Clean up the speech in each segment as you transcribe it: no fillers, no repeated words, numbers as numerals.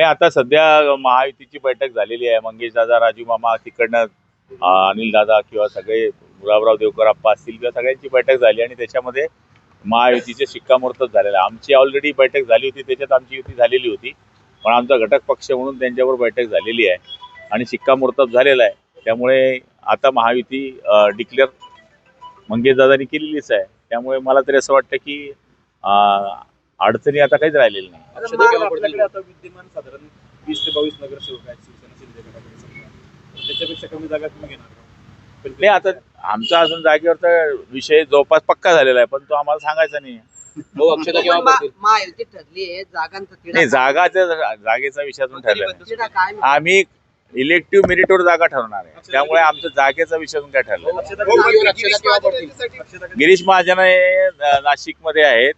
आता सध्या महायुतीची बैठक झालेली आहे. मंगेश दादा, राजू मामा तिकडनं अनिल दादा किंवा सगळे गुलाबराव देवकर आप्पा असतील किंवा सगळ्यांची बैठक झाली आणि त्याच्यामध्ये महायुतीचे शिक्कामोर्तब झालेला. आमची ऑलरेडी बैठक झाली होती, त्याच्यात आमची युती झालेली होती, पण आमचा घटक पक्ष म्हणून त्यांच्यावर बैठक झालेली आहे आणि शिक्कामोर्तब झालेला आहे. त्यामुळे आता महायुती डिक्लेअर मंगेश दादांनी केलेलीच आहे. त्यामुळे मला तरी असं वाटतं की अडचणी आता काहीच राहिलेली नाही. आपल्याकडे आता विद्यमान साधारण 20 ते 22 नगरसेवक आहेत शिवसेना शिंदे गटाकडे समजा, त्याच्यापेक्षा कमी जागा तुम्ही घेणार का? नाही, आता आमचा अजून जागेवरचा विषय जवळपास पक्का झालेला आहे, पण तो आम्हाला सांगायचा नाही. महायुती ठरली आहे नाही, जागेचा विषय अजून ठरला. आम्ही इलेक्टिव्ह मेरिटवर जागा ठरवणार आहे, त्यामुळे आमच्या जागेचा विषय अजून काय ठरला. गिरीश महाजन हे नाशिकमध्ये आहेत,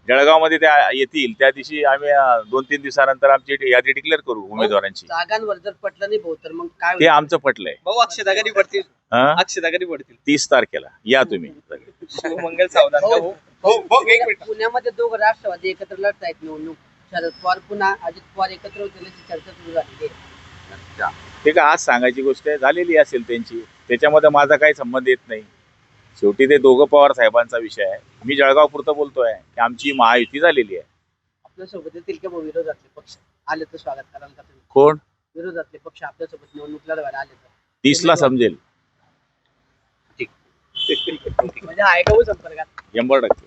जळगावमध्ये त्या येतील. त्या दिवशी आम्ही 2-3 दिवसानंतर आमची यादी डिक्लेअर करू उमेदवारांची. जागांवर जर पटलं नाही भाऊ तर मग काय ते आमचं पटलंय. भाऊ अक्षता कधी पडतील? अक्षता कधी पडतील? 30 तारखेला या तुम्ही. मंगल सावधान. पुण्यामध्ये दोघं राष्ट्रवादी एकत्र लढतायत निवडणूक. शरद पवार पुन्हा अजित पवार एकत्र होण्याची चर्चा सुरू झालेली आहे. ते का आज सांगायची गोष्ट आहे, झालेली असेल त्यांची, त्याच्यामध्ये माझा काही संबंध येत नाही. शेवटी ते दोघं पवार साहेबांचा विषय आहे. मी जळगाव पुरतं बोलतोय की आमची महायुती झालेली आहे. आपल्यासोबत येतील का विरोधातले पक्ष आले तर स्वागत कराल का तुम्ही? कोण विरोधातले पक्ष आपल्यासोबत निवडणूक लढवायला आले तर 30ला समजेल. म्हणजे आहे का संपर्कात? 100%.